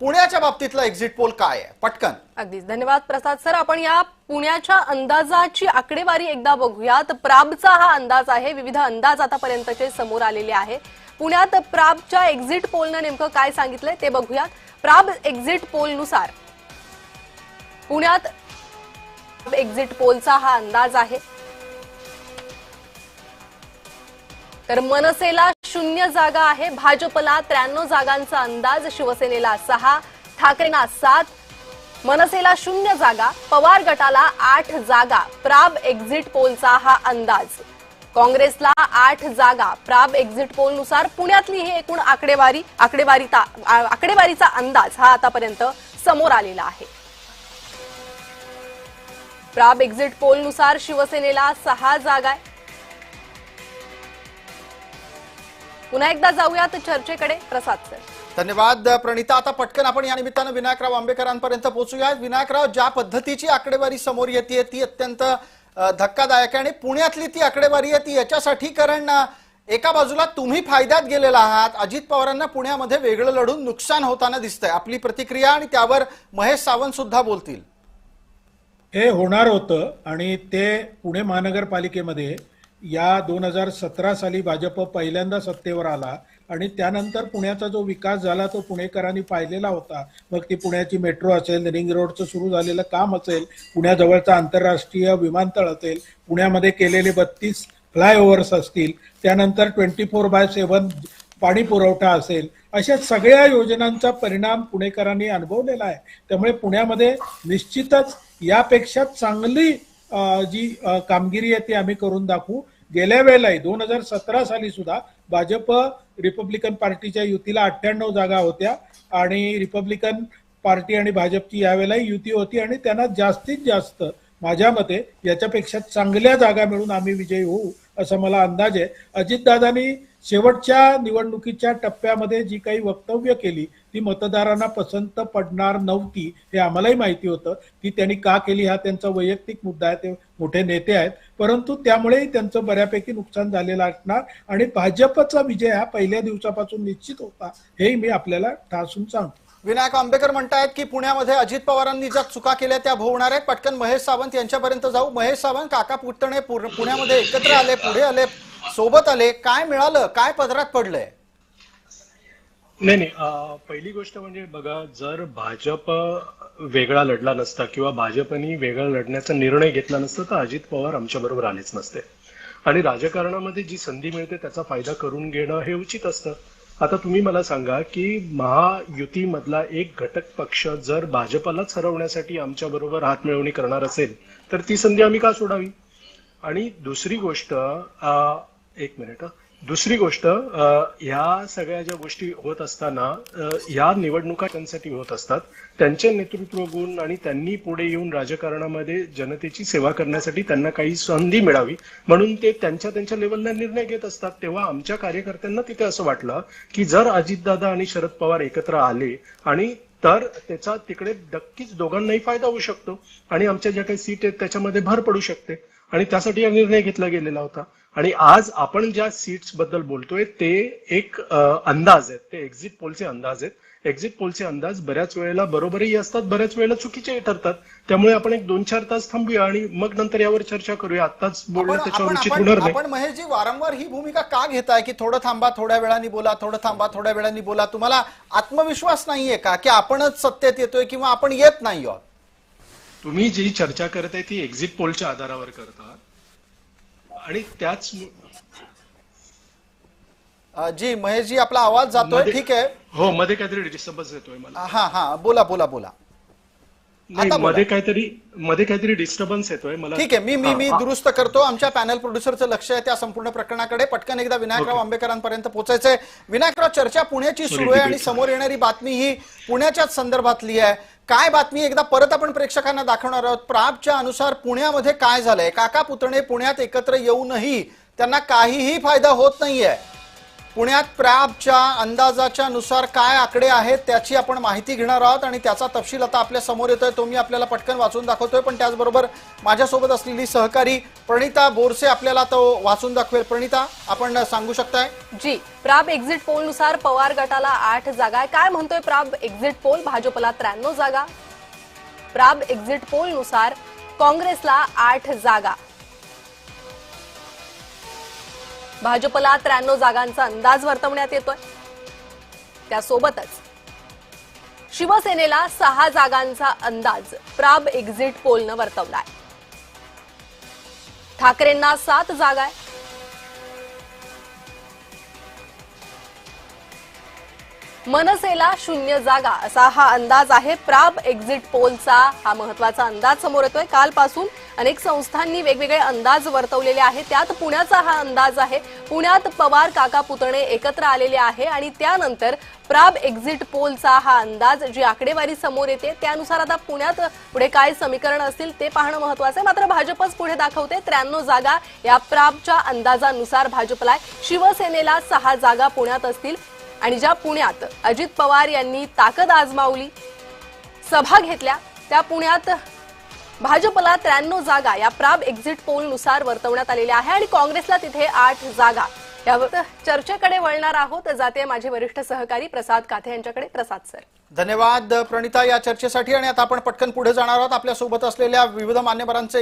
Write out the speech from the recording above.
पुण्याच्या बाबतीतला exit poll काय आहे? पटकन. अगदीच धन्यवाद प्रसाद सर. आपण या पुण्याच्या अंदाजाची आकडेवारी एकदा बघूयात. प्राबचा हा अंदाज आहे. विविध अंदाज आतापर्यंतचे समोर आलेले आहे. पुण्यात प्राबच्या एक्झिट पोलनं नेमकं काय सांगितलंय ते बघूयात. प्राब एक्झिट पोलनुसार पुण्यात एक्झिट पोलचा हा अंदाज आहे. तर मनसेला 0 जागा आहे, भाजपला 93 जागांचा अंदाज, शिवसेनेला 6, ठाकरेंना 7, मनसेला 0 जागा, पवार गटाला 8 जागा. प्राब एक्झिट पोलचा हा अंदाज. काँग्रेसला 8 जागा. प्राब एक्झिट पोलनुसार पुण्यातली ही एकूण आकडेवारीचा अंदाज हा आतापर्यंत समोर आलेला आहे. प्राब एक्झिट पोलनुसार शिवसेनेला 6 जागा आहे. पुन्हा एकदा जाऊयात चर्चेकडे प्रसाद सर. धन्यवाद प्रणिता. आता पटकन आपण या निमित्तानं विनायकराव आंबेकरांपर्यंत पोहोचूया. विनायकराव, ज्या पद्धतीची आकडेवारी समोर येते ती अत्यंत धक्कादायक आहे आणि पुण्यातली ती आकडेवारी आहे ती याच्यासाठी कारण एका बाजूला तुम्ही फायद्यात गेलेला आहात. अजित पवारांना पुण्यामध्ये वेगळं लढून नुकसान होताना दिसतंय. आपली प्रतिक्रिया आणि त्यावर महेश सावंत सुद्धा बोलतील. हे होणार होतं आणि ते पुणे महानगरपालिकेमध्ये या 2017 साली भाजप पहिल्यांदा सत्तेवर आला आणि त्यानंतर पुण्याचा जो विकास झाला तो पुणेकरांनी पाहिलेला होता. मग ती पुण्याची मेट्रो असेल, रिंग रोडचं सुरू झालेलं काम असेल, पुण्याजवळचं आंतरराष्ट्रीय विमानतळ असेल, पुण्यामध्ये केलेले 32 फ्लायओव्हर्स असतील, त्यानंतर 24/7 पाणी पुरवठा असेल, अशा सगळ्या योजनांचा परिणाम पुणेकरांनी अनुभवलेला आहे. त्यामुळे पुण्यामध्ये निश्चितच यापेक्षा चांगली जी कामगिरी आहे ती आम्ही करून दाखवू. गेल्या वेळेलाही 2017 साली सुद्धा भाजप रिपब्लिकन पार्टीच्या युतीला 98 जागा होत्या आणि रिपब्लिकन पार्टी आणि भाजपची यावेळेलाही युती होती आणि त्यांना जास्तीत जास्त माझ्या मते याच्यापेक्षा चांगल्या जागा मिळून आम्ही विजयी होऊ असं मला अंदाज आहे. अजितदादांनी शेवटच्या निवडणुकीच्या टप्प्यामध्ये जी काही वक्तव्य केली ती मतदारांना पसंत पडणार नव्हती हे आम्हालाही माहिती होतं. ती त्यांनी का केली हा त्यांचा वैयक्तिक मुद्दा आहे. ते मोठे नेते आहेत, परंतु त्यामुळेही त्यांचं बऱ्यापैकी नुकसान झालेलं असणार आणि भाजपचा विजय हा पहिल्या दिवसापासून निश्चित होता हेही मी आपल्याला ठासून सांगतो. विनायक आंबेकर म्हणतायत की पुण्यामध्ये अजित पवारांनी ज्या चुका केल्या त्या भोवणार आहेत. पटकन महेश सावंत यांच्यापर्यंत जाऊ. महेश सावंत, काका पुतणे पुण्यामध्ये एकत्र आले, पुढे आले, सोबत आले, काय मिळालं, काय पदरात पडलंय? नाही, पहिली गोष्ट म्हणजे बघा, जर भाजप वेगळा लढला नसता किंवा भाजपनी वेगळा लढण्याचा निर्णय घेतला नसता तर अजित पवार आमच्या बरोबर आलेच नसते. आणि राजकारणामध्ये जी संधी मिळते त्याचा फायदा करून घेणं हे उचित असतं. आता तुम्ही मला सांगा की महायुतीमधला एक घटक पक्ष जर भाजपलाच हरवण्यासाठी आमच्या बरोबर हात मिळवणी करणार असेल तर ती संधी आम्ही का सोडावी? आणि दुसरी गोष्ट ह्या सगळ्या ज्या गोष्टी होत असताना ह्या निवडणुका त्यांच्यासाठी होत असतात. त्यांचे नेतृत्व गुण आणि त्यांनी पुढे येऊन राजकारणामध्ये जनतेची सेवा करण्यासाठी त्यांना काही संधी मिळावी म्हणून ते त्यांच्या लेवलला निर्णय घेत असतात. तेव्हा आमच्या कार्यकर्त्यांना तिथे असं वाटलं की जर अजितदादा आणि शरद पवार एकत्र आले आणि तर त्याचा तिकडे नक्कीच दोघांनाही फायदा होऊ शकतो आणि आमच्या ज्या काही सीट आहेत त्याच्यामध्ये भर पडू शकते आणि त्यासाठी हा निर्णय घेतला गेलेला होता. आणि आज आपण ज्या सीट्स बद्दल बोलतोय ते एक अंदाज आहेत, ते एक्झिट पोलचे अंदाज आहेत. एक्झिट पोलचे अंदाज बऱ्याच वेळेला बरोबरही असतात, बऱ्याच वेळेला चुकीचेही ठरतात. त्यामुळे आपण एक 2-4 तास थांबूया आणि मग नंतर यावर चर्चा करूया. आताच बोलणं त्याच्यावर उचित होणार नाही. आपण महेशजी वारंवार ही भूमिका का घेताय की थोडं थांबा थोड्या वेळाने बोला, थोडं थांबा थोड्या वेळाने बोला? तुम्हाला आत्मविश्वास नाहीये का की आपणच सत्तेत येतोय किंवा आपण येत नाही आहोत? तुम्ही जी चर्चा करताय ती एक्झिट पोलच्या आधारावर करता आणि त्याच जी महेशजी आपला आवाज जातोय. ठीक आहे. हो, मध्ये काहीतरी डिस्टर्बन्स येतोय मला. हा बोला. मध्ये काहीतरी डिस्टर्बन्स येतोय मला. ठीक आहे, मी दुरुस्त करतो. आमच्या पॅनल प्रोड्युसरचं लक्ष आहे त्या संपूर्ण प्रकरणाकडे. पटकन एकदा विनायकराव आंबेकरांपर्यंत पोहोचायचंय. विनायकराव, चर्चा पुण्याची सुरू आहे आणि समोर येणारी बातमी ही पुण्याच्याच संदर्भातली आहे. काय बातमी एकदा परत आपण प्रेक्षकांना दाखवणार आहोत. प्राबच्या अनुसार पुण्यामध्ये काय झालंय? काका पुतणे पुण्यात एकत्र येऊनही त्यांना काहीही फायदा होत नाहीये. पुण्यात प्रॅबच्या अंदाजाच्या नुसार काय आकडे आहेत त्याची आपण माहिती घेणार आहोत आणि त्याचा तपशील आता आपल्या समोर येतोय, तो मी आपल्याला पटकन वाचून दाखवतोय. पण त्याचबरोबर माझ्यासोबत असलेली सहकारी प्रणिता बोरसे आपल्याला तो वाचून दाखवेल. प्रणिता, आपण सांगू शकताय? जी, प्राब एक्झिट पोल नुसार पवार गटाला 8 जागा आहे. काय म्हणतोय प्राब एक्झिट पोल? भाजपला 93 जागा. प्राब एक्झिट पोल नुसार काँग्रेसला 8 जागा, भाजपला 93 जागांचा अंदाज वर्तवण्यात येतोय. त्यासोबतच शिवसेनेला 6 जागांचा अंदाज प्राब एक्झिट पोलनं वर्तवलाय. ठाकरेंना 7 जागा आहे. मनसेला 0 जागा असा हा अंदाज आहे. प्राब एक्झिट पोलचा हा महत्वाचा अंदाज समोर येतोय. कालपासून अनेक संस्थांनी वेगवेगळे अंदाज वर्तवलेले आहेत. त्यात पुण्याचा हा अंदाज आहे. पुण्यात पवार काका पुतणे एकत्र आलेले आहे आणि त्यानंतर प्राब एक्झिट पोलचा हा अंदाज, जी आकडेवारी समोर येते त्यानुसार आता पुण्यात पुढे काय समीकरण असतील ते पाहणं महत्वाचं आहे. मात्र भाजपच पुढे दाखवते. 93 जागा या प्राबच्या अंदाजानुसार भाजपला आहे. शिवसेनेला 6 जागा पुण्यात असतील आणि ज्या पुण्यात अजित पवार यांनी ताकद आजमावली, सभा घेतल्या, त्या पुण्यात भाजपला 93 जागा या प्राब एक्झिट पोल नुसार वर्तवण्यात आलेल्या आहे आणि काँग्रेसला तिथे 8 जागा. यावर चर्चेकडे वळणार आहोत. जाते माझे वरिष्ठ सहकारी प्रसाद काथे यांच्याकडे. प्रसाद सर, धन्यवाद प्रणिता या चर्चेसाठी. आणि आता आपण पटकन पुढे जाणार आहोत. आपल्या सोबत असलेल्या विविध मान्यवरांचे